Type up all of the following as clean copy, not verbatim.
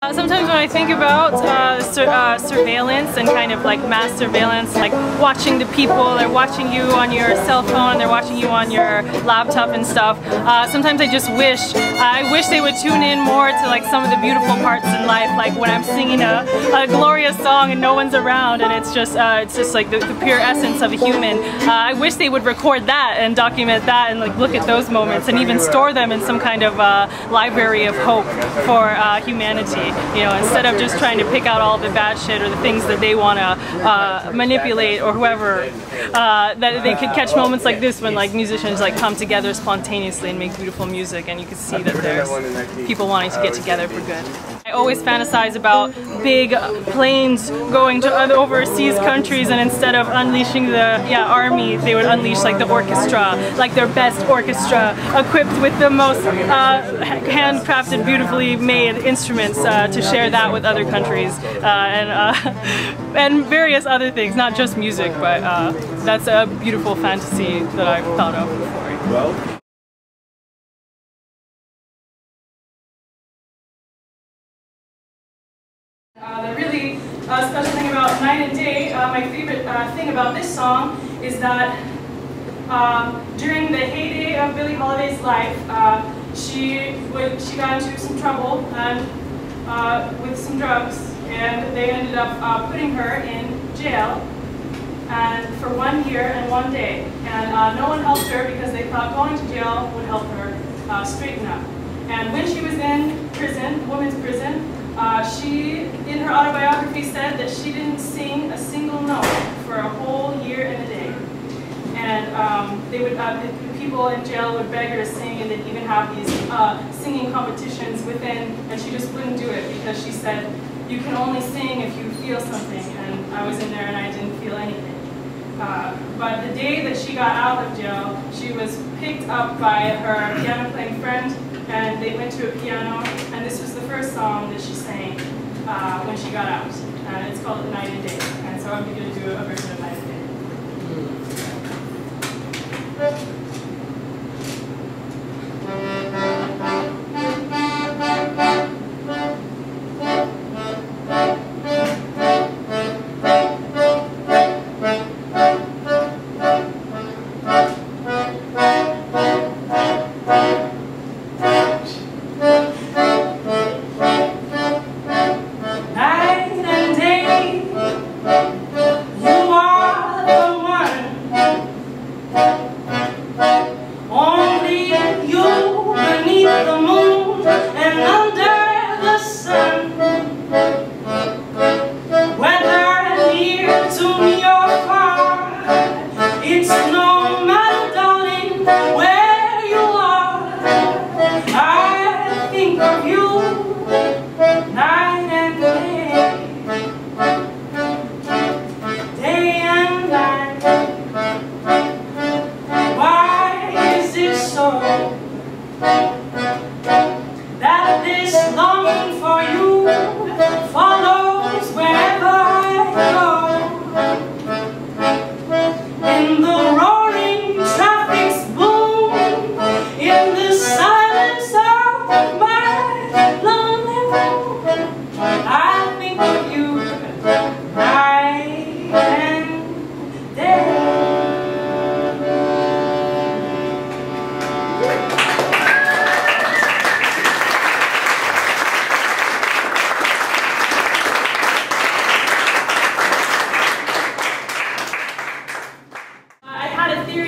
Sometimes when I think about surveillance and kind of like mass surveillance, like watching the people, they're watching you on your cell phone, they're watching you on your laptop and stuff, sometimes I just wish they would tune in more to like some of the beautiful parts in life, like when I'm singing a glorious song and no one's around and it's just like the pure essence of a human. I wish they would record that and document that and like look at those moments and even store them in some kind of library of hope for humanity. You know, instead of just trying to pick out all the bad shit or the things that they want to manipulate or whoever, that they could catch moments like this when like musicians like come together spontaneously and make beautiful music, and you can see that there's people wanting to get together for good. I always fantasize about big planes going to other overseas countries, and instead of unleashing the army, they would unleash like the orchestra, like their best orchestra, equipped with the most handcrafted, beautifully made instruments to share that with other countries and various other things, not just music, but that's a beautiful fantasy that I've thought of before. Well. The really special thing about Night and Day, my favorite thing about this song is that during the heyday of Billie Holiday's life, she got into some trouble and with some drugs, and they ended up putting her in jail and for 1 year and 1 day. And no one helped her because they thought going to jail would help her straighten up. And when she was in prison, women's prison, she, in her autobiography, said that she didn't sing a single note for a whole year and a day. And they would, the people in jail would beg her to sing, and they'd even have these singing competitions within, and she just wouldn't do it because she said, you can only sing if you feel something, and I was in there and I didn't feel anything. But the day that she got out of jail, she was picked up by her piano-playing friend, and they went to a piano, and this was the first song that she sang when she got out. And it's called Night and Day, and so I'm going to do a version of Night and Day.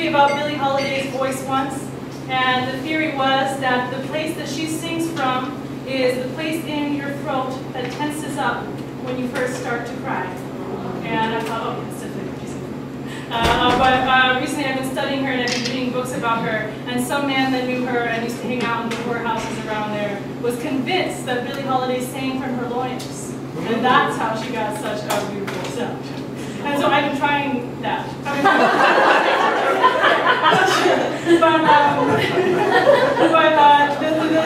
About Billie Holiday's voice once, and the theory was that the place that she sings from is the place in your throat that tenses up when you first start to cry. And I thought, oh, that's definitely what she's singing. But recently I've been studying her and I've been reading books about her, and some man that knew her and used to hang out in the poorhouses around there was convinced that Billie Holiday sang from her loins, and that's how she got such a beautiful sound. And so I've been trying that.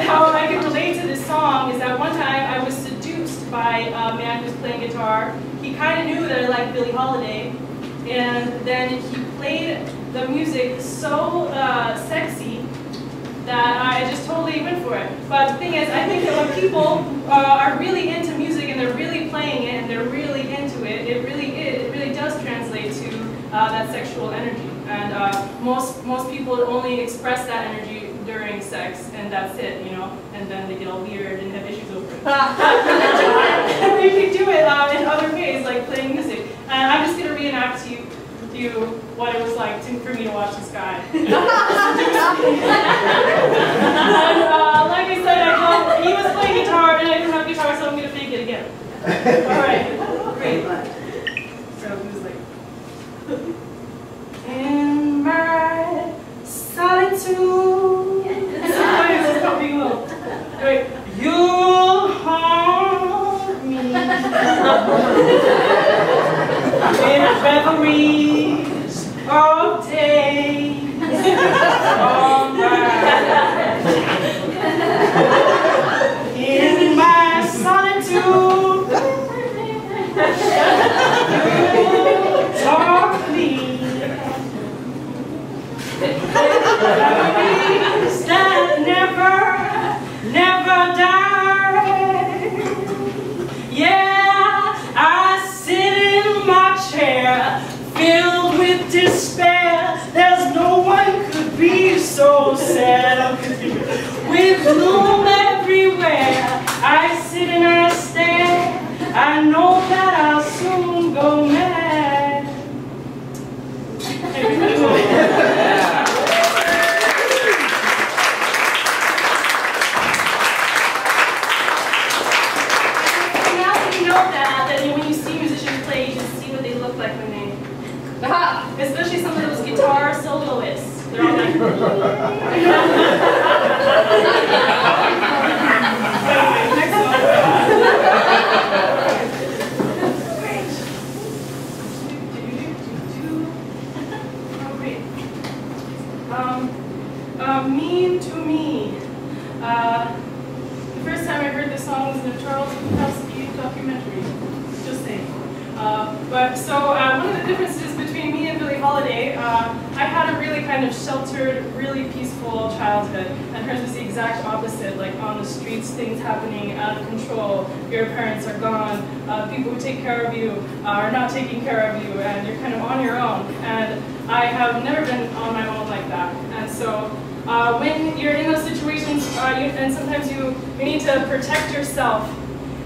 How I can relate to this song is that one time I was seduced by a man who was playing guitar. He kind of knew that I liked Billie Holiday, and then he played the music so sexy that I just totally went for it. But the thing is, I think that when people are really into most people only express that energy during sex, and that's it, you know, and then they get all weird and have issues over it. They can do it in other ways, like playing music. And I'm just going to reenact to you what it was like for me to watch this guy. And like I said, he was playing guitar, and I didn't have guitar, so I'm going to fake it again. All right, great. So he was like, in my solitude. Wait, you'll haunt me in reveries of days all night. In my solitude, you'll talk me. Memories that never die. Yeah, I sit in my chair, filled with despair. There's no one could be so sad. With gloom everywhere, I sit and I stare. I know that I'll soon go mad. Especially some of those guitar soloists. They're all like, next one. Great. Mean to Me. The first time I heard this song was in a Charles Bukowski documentary. Just saying. One of the differences between me and Billie Holiday, I had a really kind of sheltered, really peaceful childhood, and hers was the exact opposite. Like on the streets, things happening out of control. Your parents are gone. People who take care of you are not taking care of you, and you're kind of on your own. And I have never been on my own like that. And so when you're in those situations, and sometimes you need to protect yourself.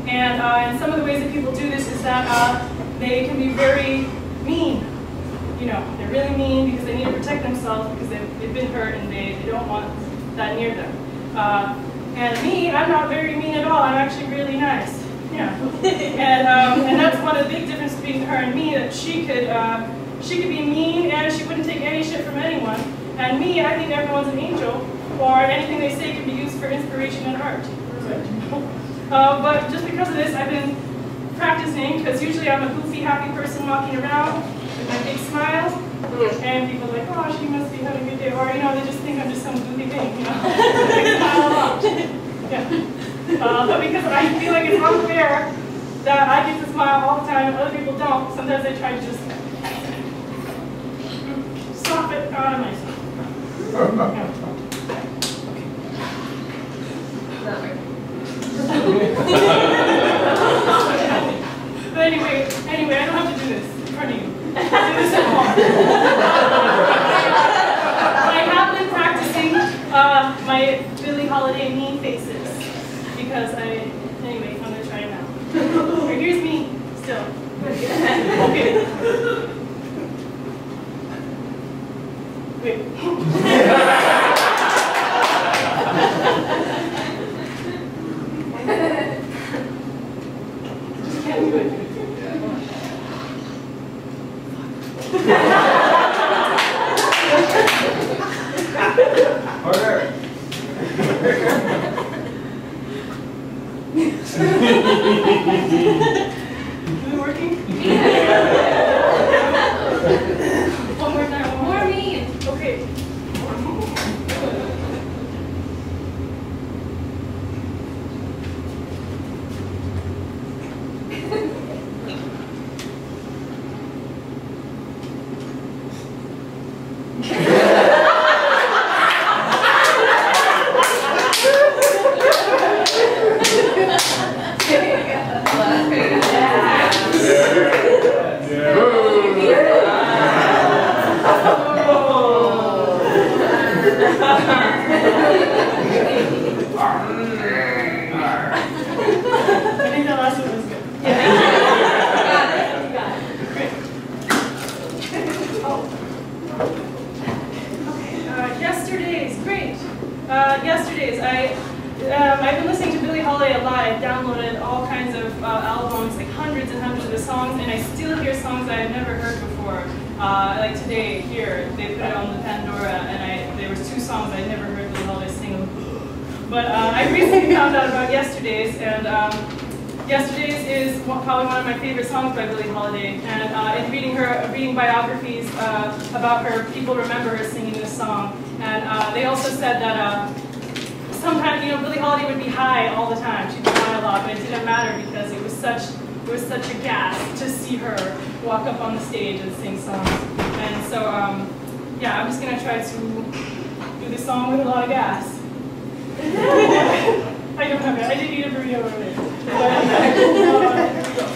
And some of the ways that people do this is that they can be very mean. You know, they're really mean because they need to protect themselves because they've been hurt and they don't want that near them. And me, I'm not very mean at all. I'm actually really nice. Yeah. And that's one of the big differences between her and me, that she could be mean and she wouldn't take any shit from anyone. And me, I think everyone's an angel, or anything they say can be used for inspiration and art. But just because of this, I've been practicing, because usually I'm a goofy, happy person walking around with my big smile, and people are like, oh, she must be having a good day, or, you know, they just think I'm just some goofy thing, you know. I smile a lot. Yeah. But because I feel like it's unfair that I get to smile all the time and other people don't, sometimes I try to just stop it out of myself. Yeah. But anyway, I don't have to do this in front of you. I do this at home. I have been practicing my Billie Holiday mean faces because anyway, I'm gonna try it now. Here's me still. Okay. Wait. Can't do it. Harder. Is it working? One more time. More mean. Okay. all kinds of albums, like hundreds and hundreds of songs, and I still hear songs that I've never heard before. Like today, here, they put it on the Pandora, and there was 2 songs I'd never heard Billie Holiday sing. But I recently found out about Yesterday's, and Yesterday's is probably one of my favorite songs by Billie Holiday. And in reading biographies about her, people remember her singing this song. And they also said that sometimes, Billie Holiday would be high all the time. She'd be high a lot, but it didn't matter because it was such a gas to see her walk up on the stage and sing songs. And so, yeah, I'm just gonna try to do this song with a lot of gas. I don't have it. I didn't eat a burrito earlier. Here we go.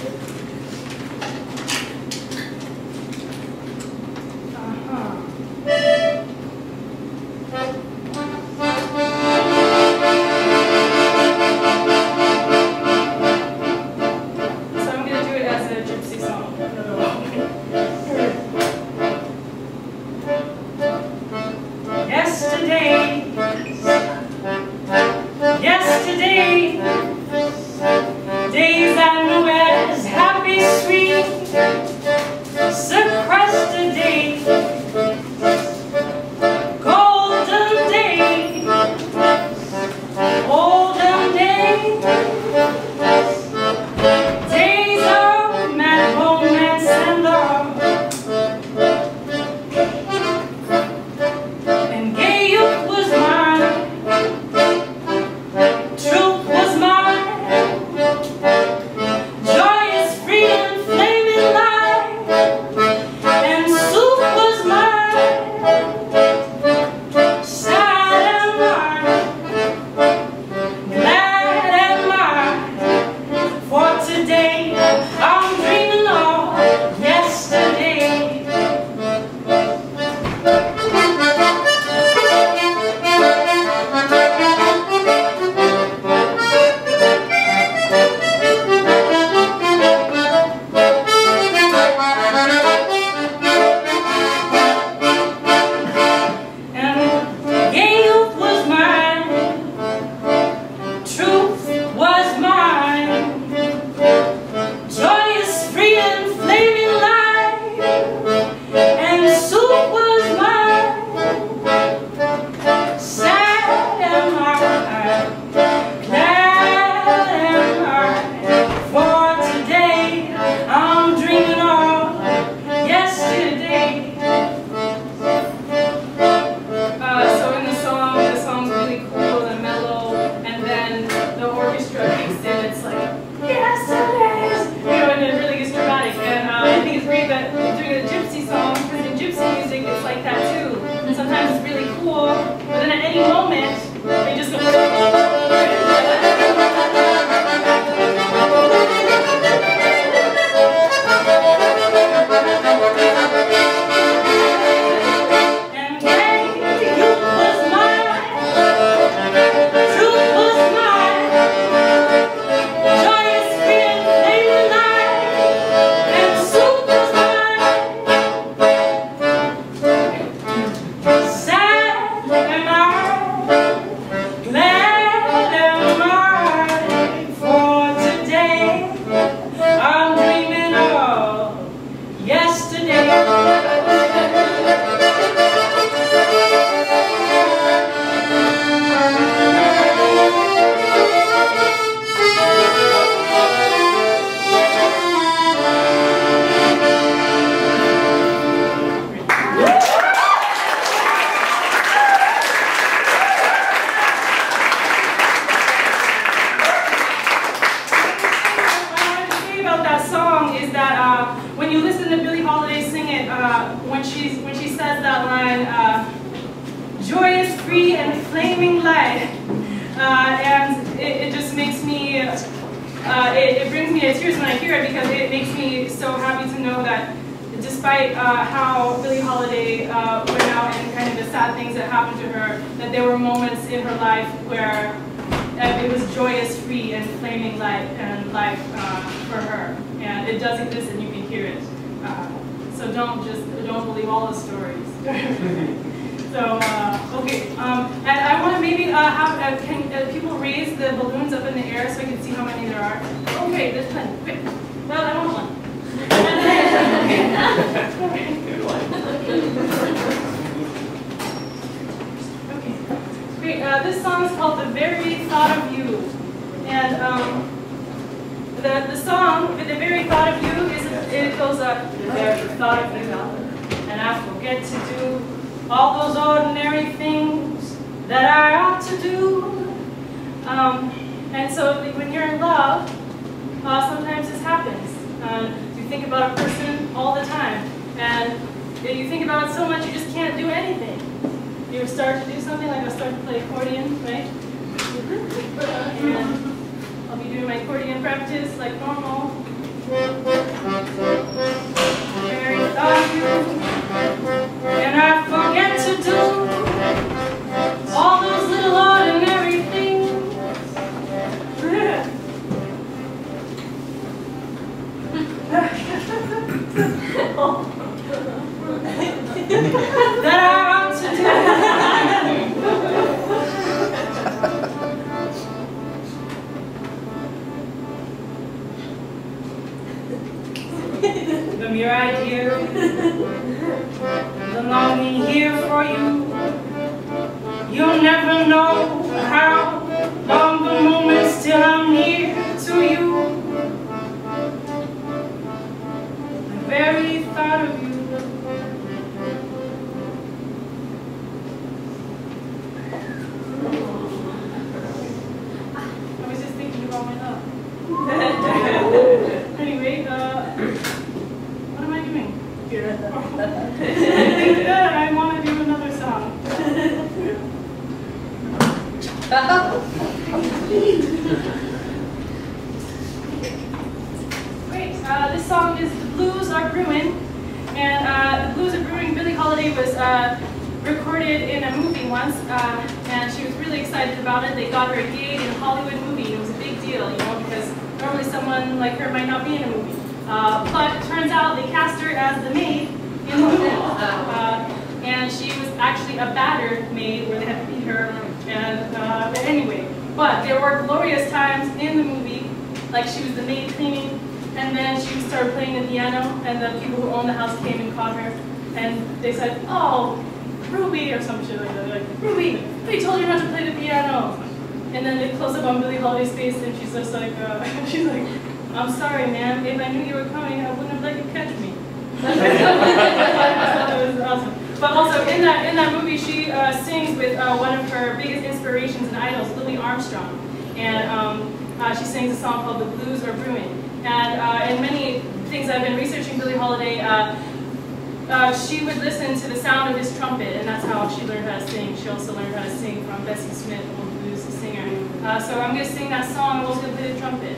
Joyous, free, and flaming light, and it just makes me, it brings me to tears when I hear it, because it makes me so happy to know that despite how Billie Holiday went out and kind of the sad things that happened to her, that there were moments in her life where it was joyous, free, and flaming light and life for her, and it does exist, and you can hear it. So don't believe all the stories. So, okay, and I want to maybe have, can people raise the balloons up in the air so I can see how many there are? great, there's plenty. Great. Well, I want one. Good one. Okay, great. This song is called The Very Thought of You. And the song, The Very Thought of You, it goes up, the very thought of you. And I forget to do all those ordinary things that I ought to do. And so when you're in love, sometimes this happens. You think about a person all the time, and you think about it so much you just can't do anything. You start to do something, like I start to play accordion, right? And I'll be doing my accordion practice like normal. Very thought of you, and I forget to do all those little ordinary things. That I ought to do. The mere idea, the longing here for you. You'll never know how long the moments till I'm near to you. The very thought of you. I was just thinking about my love. Anyway, what am I doing? I want to do another song. Great. This song is The Blues Are Brewing. And The Blues Are Brewing, Billie Holiday was recorded in a movie once, and she was really excited about it. They got her a gig in a Hollywood movie. It was a big deal, you know, because normally someone like her might not be in a movie. But it turns out they cast her as the maid in the movie. And she was actually a battered maid where they had to beat her. And anyway, but there were glorious times in the movie, like she was the maid cleaning, and then she started playing the piano, and the people who owned the house came and caught her, and they said, "Oh, Ruby," or some shit like that. They're like, "Ruby, we told you not to play the piano." And then they close up on Billie Holiday's face, and she's just like, she's like, "I'm sorry, ma'am. If I knew you were coming, I wouldn't have let you catch me." That was awesome. But also in that movie, she sings with one of her biggest inspirations and idols, Louis Armstrong, and she sings a song called "The Blues Are Brewing." And in many things I've been researching Billie Holiday, she would listen to the sound of his trumpet, and that's how she learned how to sing. She also learned how to sing from Bessie Smith, a blues singer. So I'm going to sing that song. I'm also going to play the trumpet.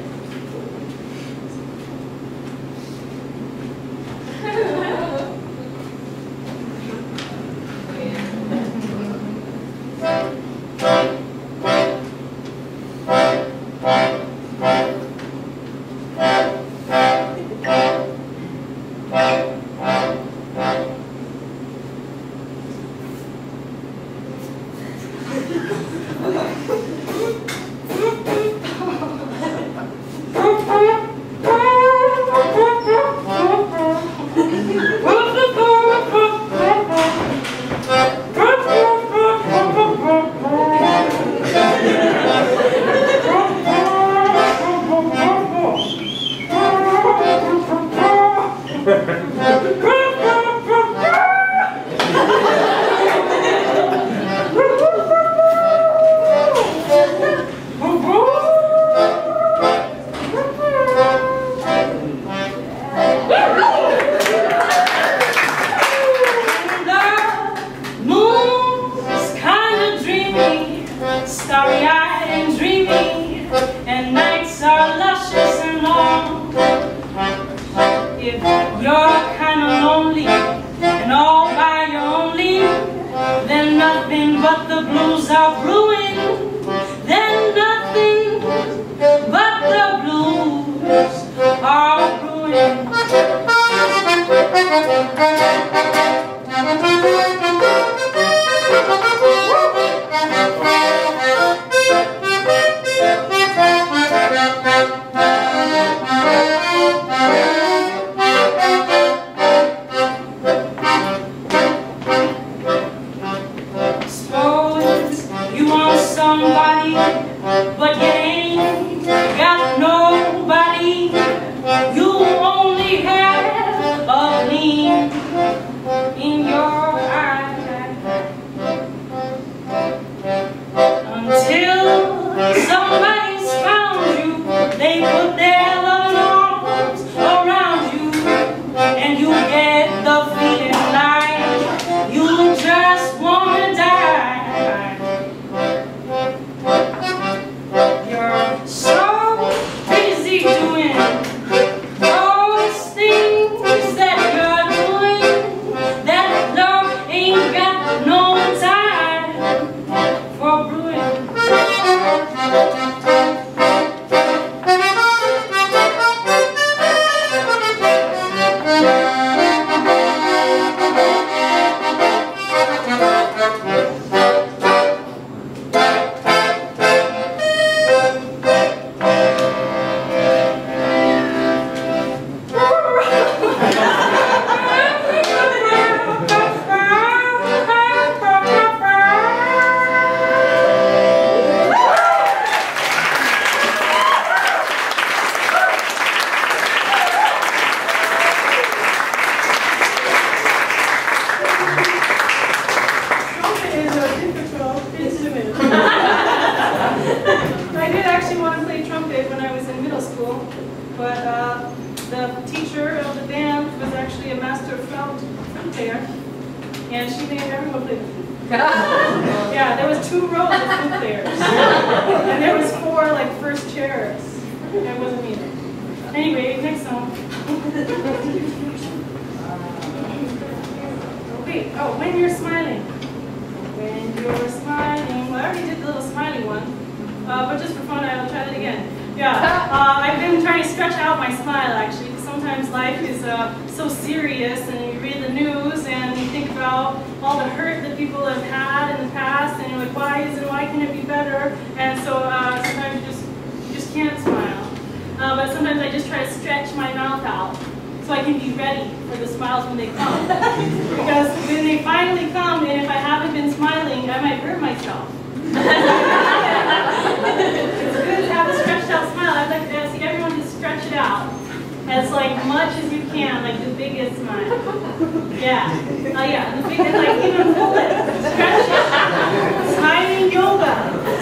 Starry-eyed and dreamy, and nights are luscious and long. If you're kind of lonely and all by your own leave, then nothing but the blues are brewing. Then nothing but the blues are brewing. You only have a gleam in your eye until somebody's found you. They put their loving arms around you, and you get the feeling like you just wanna die. You're so busy doing those things that you're doing that love ain't got no time for brewing. Yeah, there was 2 rows of flute players, and there was 4 like first chairs. It wasn't me. Anyway, next song. Wait, oh, when you're smiling. When you're smiling. Well, I already did the little smiley one, but just for fun, I'll try that again. Yeah, I've been trying to stretch out my smile actually, because sometimes life is so serious, and you read the news and you think about all the hurt that people have had in the past, and you're like, why can it be better? And so sometimes you just can't smile. But sometimes I just try to stretch my mouth out so I can be ready for the smiles when they come. Because when they finally come, and if I haven't been smiling, I might hurt myself. It's good to have a stretched out smile. I'd like to see everyone just stretch it out as like much as you can, like the biggest smile. Yeah. Oh yeah, the biggest, like even pull it. Stretch it. Smiling yoga.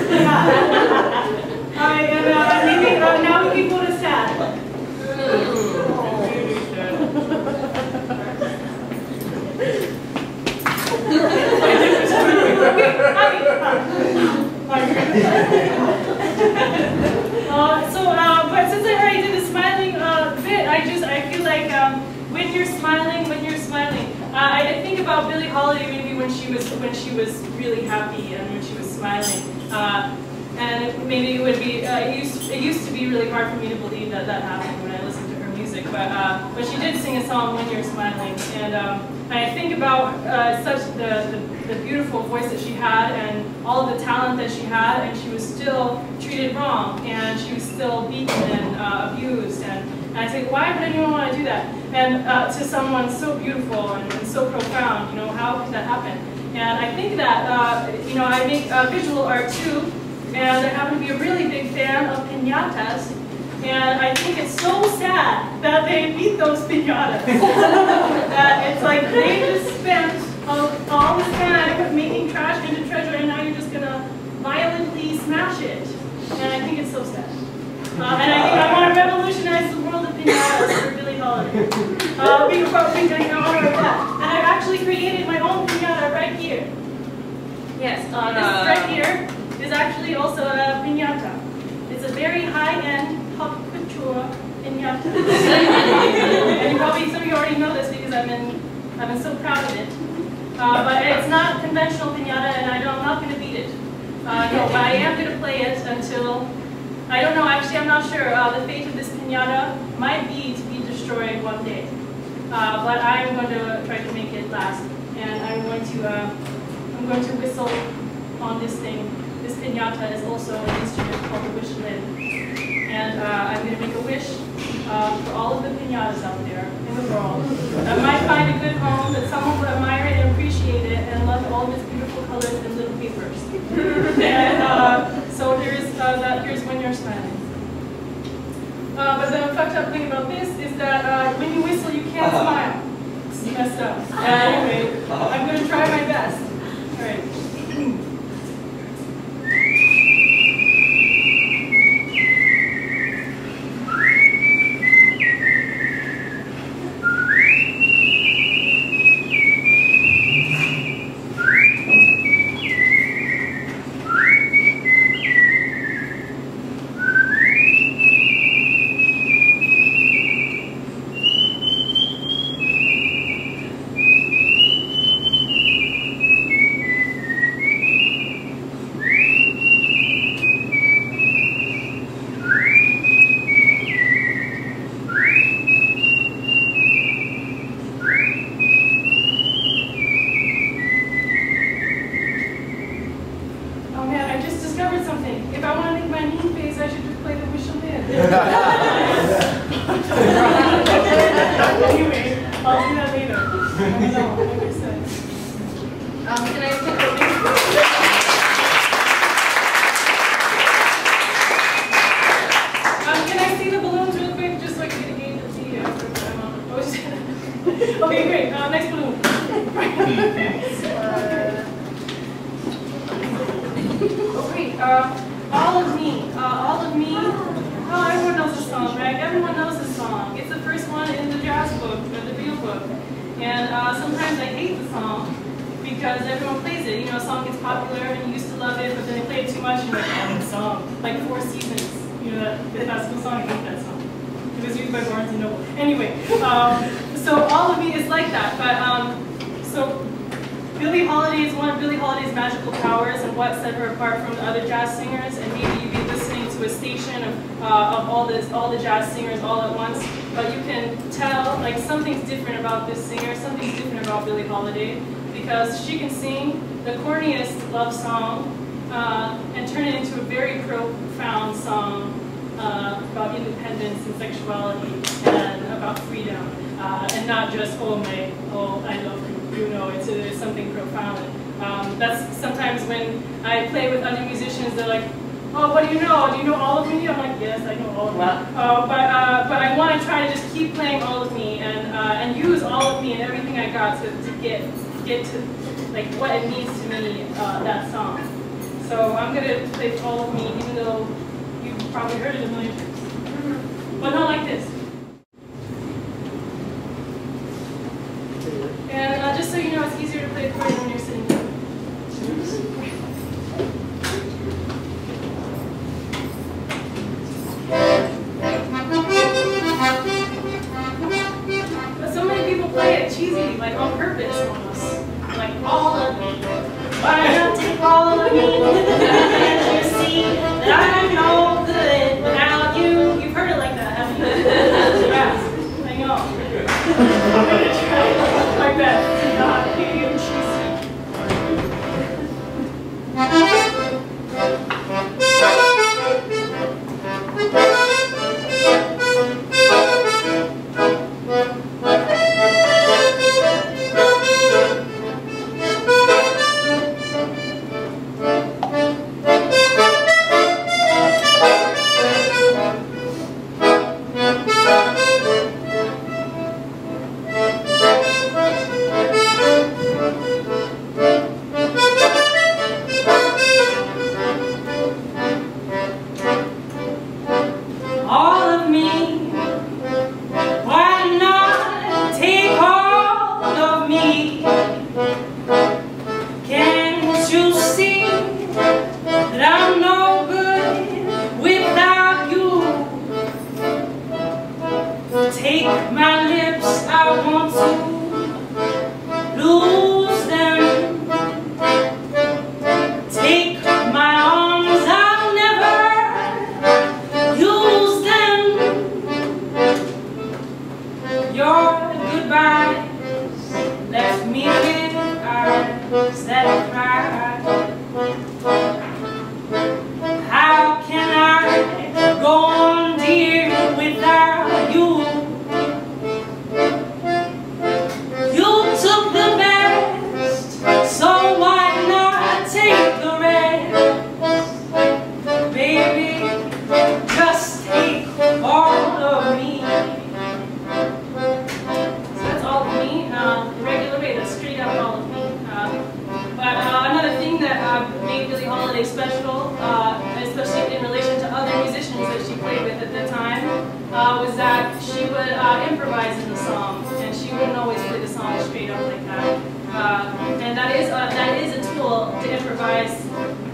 Yeah. Alright, and maybe now we can go to sad. But since I already did the smiling bit, I feel like when you're smiling, I think about Billie Holiday maybe when she was really happy and when she was smiling, and maybe it would be it used to be really hard for me to believe that happened when I listened to her music, but she did sing a song, When You're Smiling, and I think about such the beautiful voice that she had and all of the talent that she had, and she was still treated wrong, and she was still beaten and abused, and I think, why would anyone want to do that? And to someone so beautiful and so profound, you know, how could that happen? And I think that, you know, I make visual art too, and I happen to be a really big fan of piñatas. And I think it's so sad that they beat those piñatas. That it's like they just spent all this time making trash into treasure, and now you're just gonna violently smash it. And I think it's so sad. And I think I want to revolutionize the world of piñatas for Billie Holiday. And I've actually created my own piñata right here. Yes, this right here is actually also a piñata. It's a very high-end pop couture piñata. And some of you already know this because I've been so proud of it. But it's not conventional piñata, and I'm not going to beat it. No, but I am going to play it until, I don't know, actually I'm not sure. The fate of this piñata might be to be destroyed one day. But I'm going to try to make it last. And I'm going to whistle on this thing. This piñata is also an instrument called the wish lid. And I'm going to make a wish for all of the piñatas out there in the world. I might find a good home, that someone would admire it and appreciate it and love all of its beautiful colors and little papers. And so here's When You're Smiling. But fucked up thing about this is that when you whistle, you can't smile. It's messed up. Anyway, I'm going to try my best. All right. Okay, great. Next balloon. Oh, great. All of Me. All of Me. Oh, everyone knows this song, right? Everyone knows this song. It's the first one in the jazz book, the real book. And sometimes I hate the song because everyone plays it. You know, a song gets popular and you used to love it, but then they play it too much and you're like, oh, the song. Like Four Seasons. You know, that's the song. I hate that song. It was used by Barnes & Noble. Anyway, so All of Me is like that. But so Billie Holiday is one of Billie Holiday's magical powers and what set her apart from the other jazz singers. And maybe you'd be listening to a station of all the jazz singers all at once, but you can tell like something's different about this singer, something's different about Billie Holiday, because she can sing the corniest love song and turn it into a very profound song about independence and sexuality and about freedom, and not just I love you. You know, it's something profound. That's sometimes when I play with other musicians, they're like, oh, what do you know? Do you know All of Me? I'm like, yes, I know All of Me. Wow. But I want to try to just keep playing All of Me and use All of Me and everything I got to get to like what it means to me, that song. So I'm gonna play All of Me, even though you've probably heard it a million times, but not like this. And just so you know, it's easier to play accordion when you're sitting down. But so many people play it cheesy, like on purpose almost. Like All of Me. Why not take all of me? Can't you see that I'm no good without you? You've heard it like that, haven't you? Yeah, I know. I'm gonna try my best to not be all of me. that she would improvise in the song, and she wouldn't always play the song straight up like that. And that is a tool to improvise,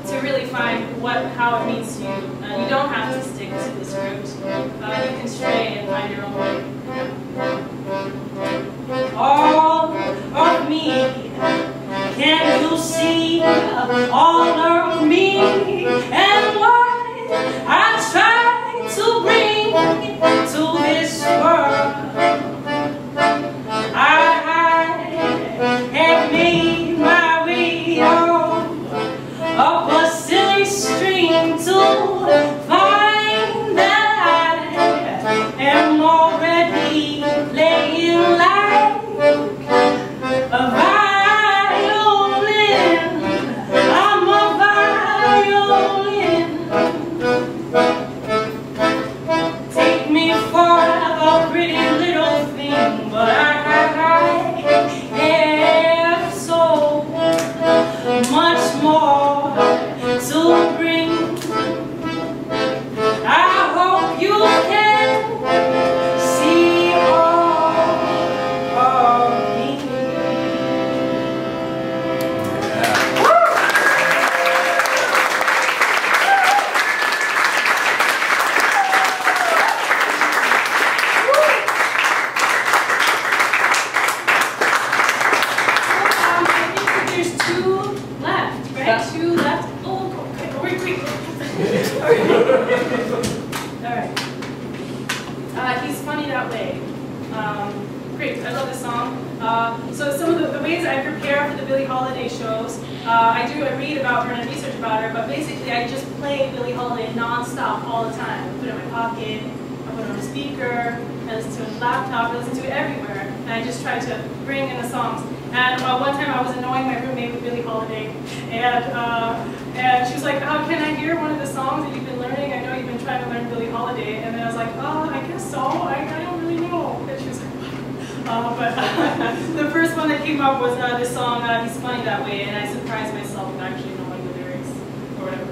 to really find how it means to you. You don't have to stick to the script. You can stray and find your own way. All of me, can you see all of me and what I try to bring to this world? I have made my way on up a silly stream to find that I am already laying like a violin. I'm a violin. Take me for a pretty little thing, but I have so much more to bring. I hope you can see all of me. I think that there's two left, right? Two left. Oh, okay. Wait. All right. He's funny that way. Great, I love this song. So some of the ways I prepare for the Billie Holiday shows, I read about her and I research about her, but basically I just play Billie Holiday non-stop all the time. I put it in my pocket, I put it on a speaker, I listen to it on a laptop, I listen to it everywhere, and I just try to bring in the songs. And one time I was annoying my roommate with Billie Holiday, and she was like, "Oh, can I hear one of the songs that you've been learning? I know you've been trying to learn Billie Holiday." And then I was like, "Oh, I guess so. I don't really know." And she was like, but the first one that came up was this song, "He's Funny That Way," and I surprised myself with actually knowing the lyrics or whatever.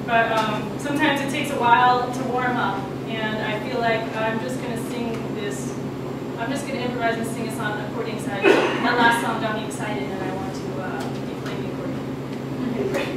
But sometimes it takes a while to warm up, and I feel like I'm just going to sing this. I'm just going to improvise and sing a song on the accordion side. That last song got me excited, and I want to keep playing the accordion. Okay, great.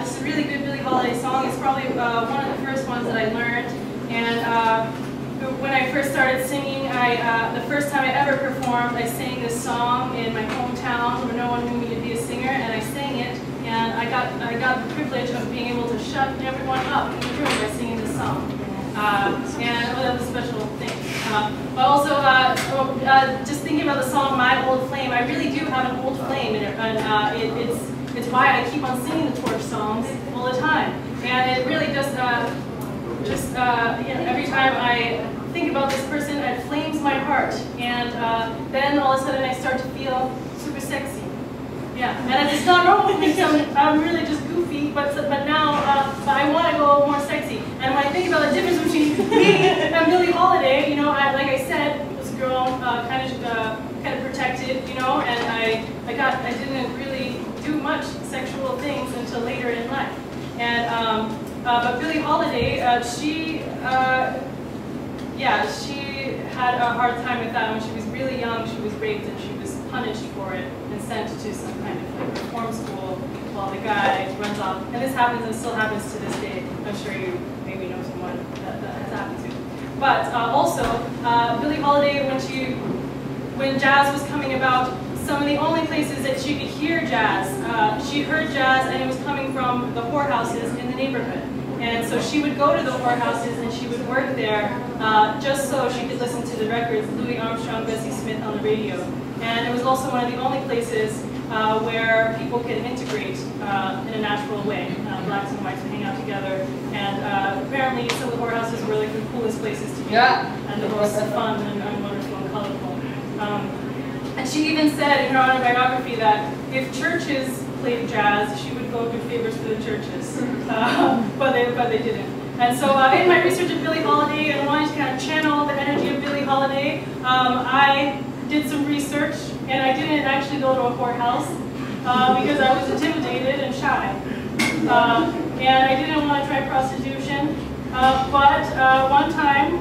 It's a really good Billie Holiday song. It's probably one of the first ones that I learned. And when I first started singing, the first time I ever performed, I sang this song in my hometown where no one knew me to be a singer, and I sang it, and I got the privilege of being able to shut everyone up in the room by singing this song. And that was a special thing. But also, just thinking about the song "My Old Flame," I really do have an old flame in it, and it's why I keep on singing the Torch songs all the time. And it really just every time I think about this person, it flames my heart, and then all of a sudden I start to feel super sexy. Yeah, and it's not normal because I'm really just goofy, but now I want to go more sexy. And when I think about the difference between me and Billie Holiday, you know, like I said, this girl kind of protected, you know, and I didn't really do much sexual things until later in life. And but Billie Holiday, she had a hard time with that. When she was really young, she was raped and she was punished for it and sent to some kind of like reform school while the guy runs off. And this happens and still happens to this day. I'm sure you maybe know someone that has happened to. But also, Billie Holiday, when jazz was coming about, some of the only places that she could hear jazz, she heard jazz and it was coming from the whorehouses in the neighborhood. And so she would go to the whorehouses and she would work there just so she could listen to the records, Louis Armstrong, Bessie Smith on the radio. And it was also one of the only places where people could integrate in a natural way. Blacks and whites would hang out together. And apparently some of the whorehouses were like the coolest places to be. And the most fun and wonderful and colorful. And she even said in her autobiography that if churches played jazz, she would go do favors for the churches, but they didn't. And so in my research of Billie Holiday and wanting to kind of channel the energy of Billie Holiday, I did some research, and I didn't actually go to a whorehouse because I was intimidated and shy. And I didn't want to try prostitution, but one time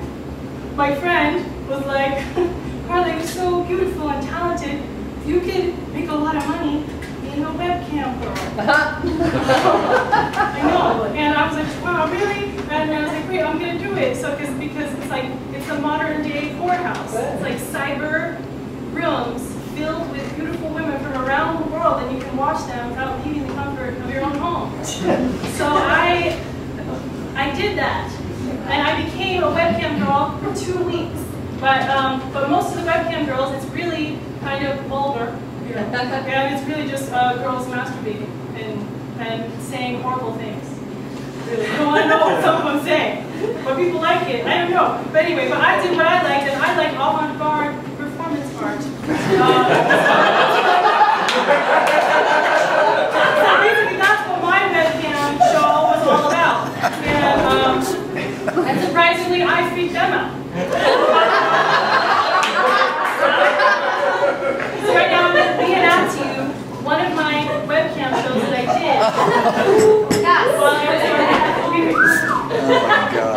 my friend was like, Karla, you're so beautiful and talented, you could make a lot of money being a webcam girl. I know, and I was like, wow, really? And I was like, wait, I'm going to do it. So because it's like, it's a modern day whorehouse. It's like cyber rooms filled with beautiful women from around the world, and you can watch them without leaving the comfort of your own home. So I did that, and I became a webcam girl for 2 weeks. But most of the webcam girls, it's really kind of vulgar. And it's really just girls masturbating and saying horrible things. Really. I don't want to know what some of them say. But people like it. I don't know. But anyway, but I did what I liked, and I like avant-garde performance art. So basically that's what my webcam show was all about. And surprisingly, I freaked them out. So right now I'm going to reenact to you one of my webcam shows that I did. Yes. While I was Oh my God.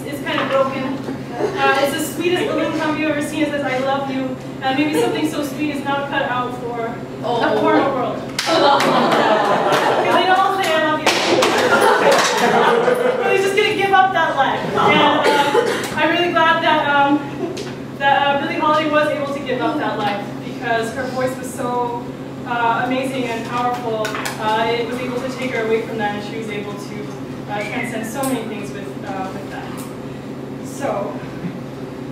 It's kind of broken. It's the sweetest balloon pump you've ever seen. It says, "I love you." And maybe something so sweet is not cut out for a porno world. Because they don't say, "I love you." They're just going to give up that life. And I'm really glad that Billie Holiday was able to give up that life, because her voice was so amazing and powerful. It was able to take her away from that, and she was able to transcend so many things with that. So,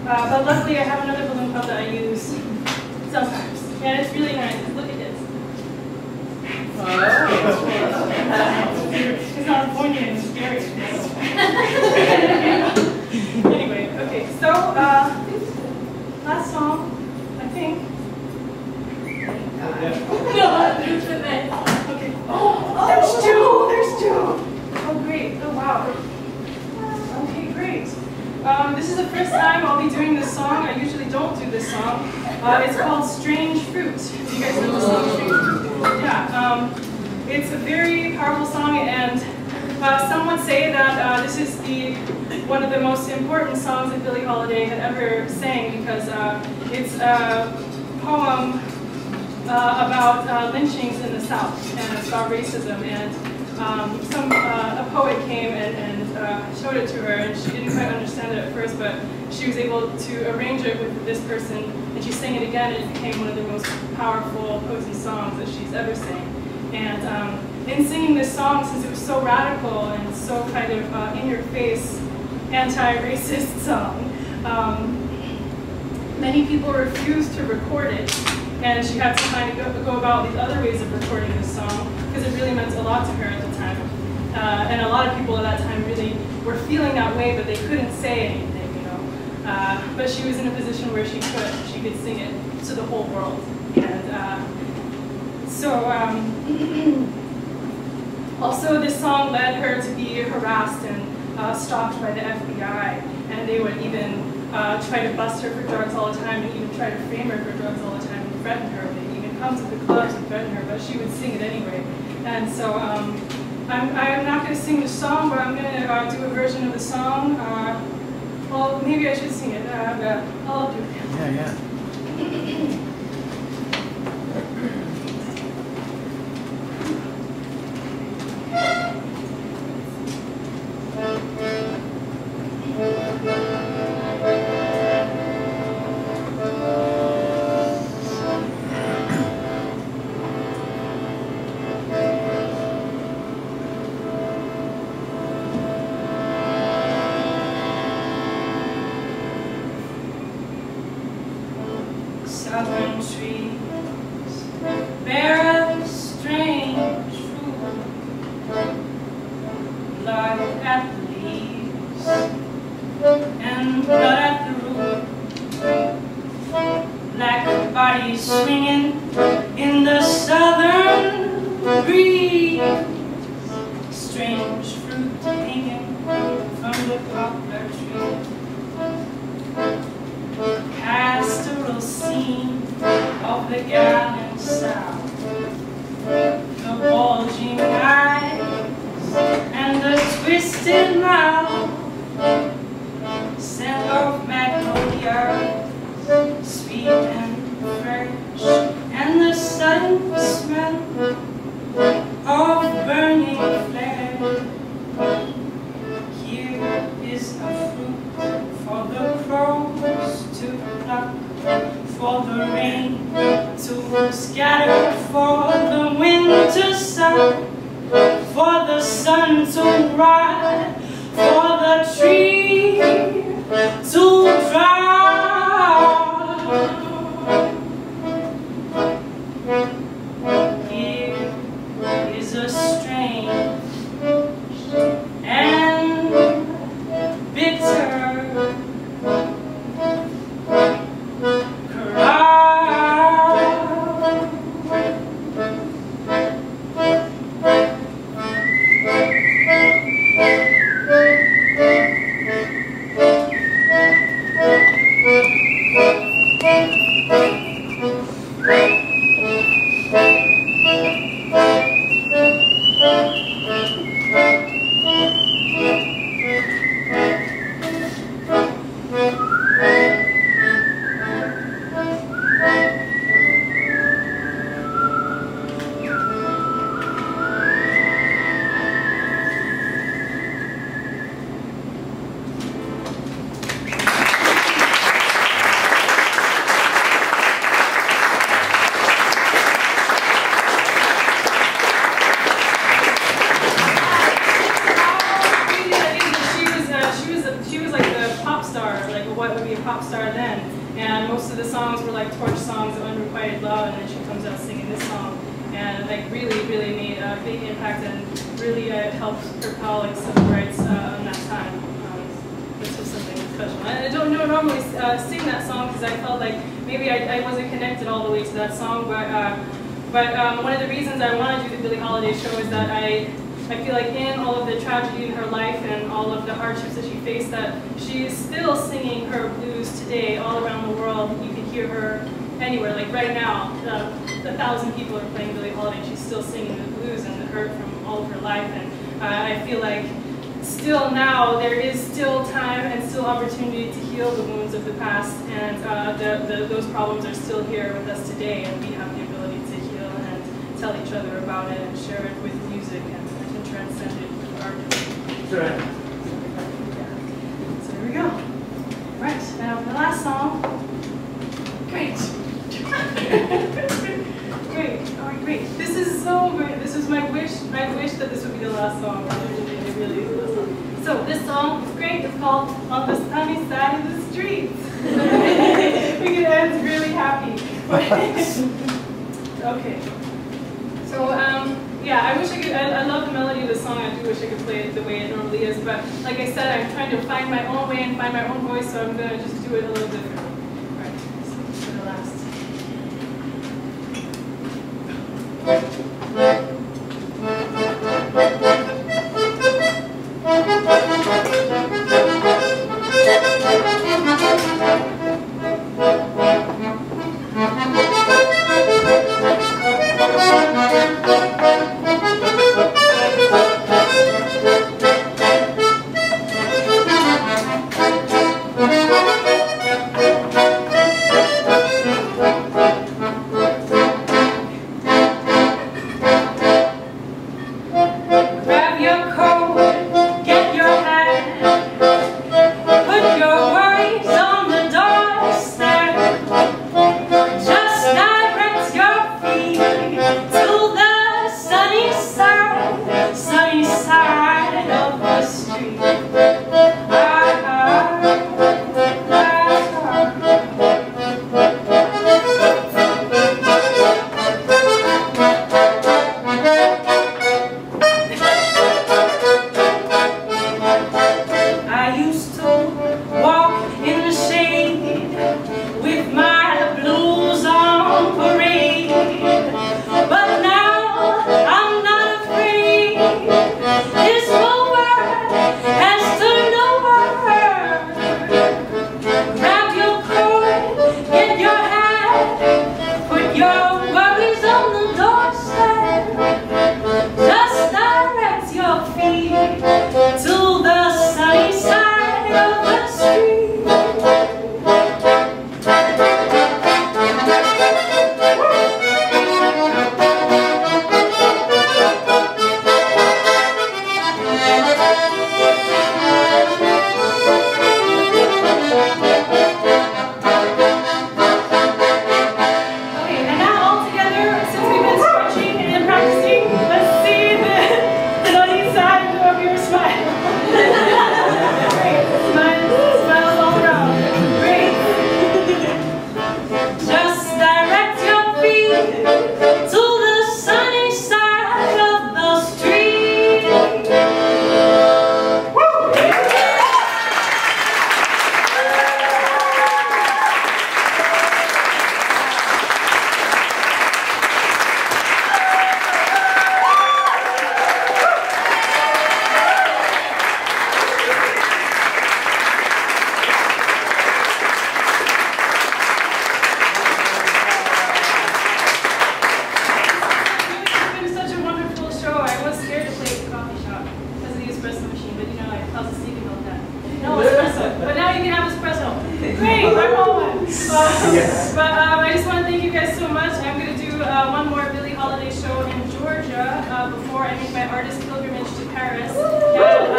but luckily I have another balloon pump that I use sometimes, and it's really nice. Look at this. It's not pointy and scary. Anyway, okay, so last song, I think. Okay. Oh, there's two. There's two. Oh, great. Oh, wow. Okay, great. This is the first time I'll be doing this song. I usually don't do this song. It's called Strange Fruit. Do you guys know the song Strange Fruit? Yeah. It's a very powerful song, and some would say that this is one of the most important songs that Billie Holiday had ever sang, because it's a poem about lynchings in the South, and it's about racism. And a poet came and showed it to her, and she didn't quite understand it at first, but she was able to arrange it with this person, and she sang it again, and it became one of the most powerful, potent songs that she's ever sang. And in singing this song, since it was so radical and so kind of in-your-face, anti-racist song, many people refused to record it, and she had to kind of go about these other ways of recording this song, because it really meant a lot to her at the time. And a lot of people at that time really were feeling that way, but they couldn't say anything, you know. But she was in a position where she could sing it to the whole world. And also this song led her to be harassed and stalked by the FBI, and they would even try to bust her for drugs all the time, and even try to frame her for drugs all the time and threaten her. They'd even come to the clubs and threaten her, but she would sing it anyway. And so I'm not going to sing the song, but I'm going to do a version of the song. Well, maybe I should sing it. I'll do it. Yeah. Southern trees bear a strange fruit, blood at the leaves and blood at the root, black bodies swinging in the southern breeze, strange fruit hanging from the poplar tree. Pastoral scene of the gallant South, the bulging eyes and the twisted mouth, scent of magnolias, sweet and fresh, and the sudden smell of burning flesh. Here for the rain to scatter, for the wind to sigh, for the sun to rise, for the tree to dry. Here is a strange and bitter one of the reasons I want to do the Billie Holiday show is that I feel like in all of the tragedy in her life and all of the hardships that she faced, that she is still singing her blues today all around the world. You can hear her anywhere. Like right now, 1,000 people are playing Billie Holiday and she's still singing the blues and the hurt from all of her life. And I feel like still now there is still time and still opportunity to heal the wounds of the past, and those problems are still here with us today, and we have the ability to heal and tell each other about it and share it with music and transcend it with art. Right. So there we go. Right, now the last song. Great. Great. All right, great. This is so great. This is my wish. I wish that this would be the last song. It really is the last song. So this song is great. It's called "On the Sunny Side of the Street." We can end really happy. Okay. So yeah, I wish I could. I love the melody of the song. I do wish I could play it the way it normally is. But like I said, I'm trying to find my own way and find my own voice. So I'm gonna just do it a little differently. All right. So for the last. Great, I'm home. Yes. But I just want to thank you guys so much. I'm going to do one more Billie Holiday show in Georgia before I make my artist pilgrimage to Paris. And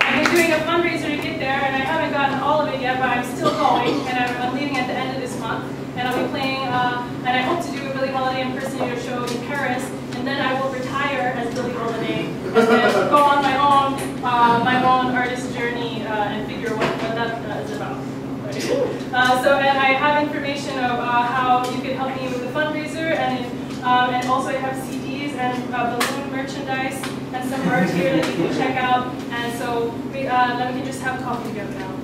I've been doing a fundraiser to get there, and I haven't gotten all of it yet, but I'm still going, and I'm leaving at the end of this month. And I'll be playing, and I hope to do a Billie Holiday impersonator show in Paris, and then I will retire as Billie Holiday, and then go on my own artist journey and figure what that is about. And I have information of how you can help me with the fundraiser, and also I have CDs and balloon merchandise and some art here that you can check out. And so we can just have coffee together now.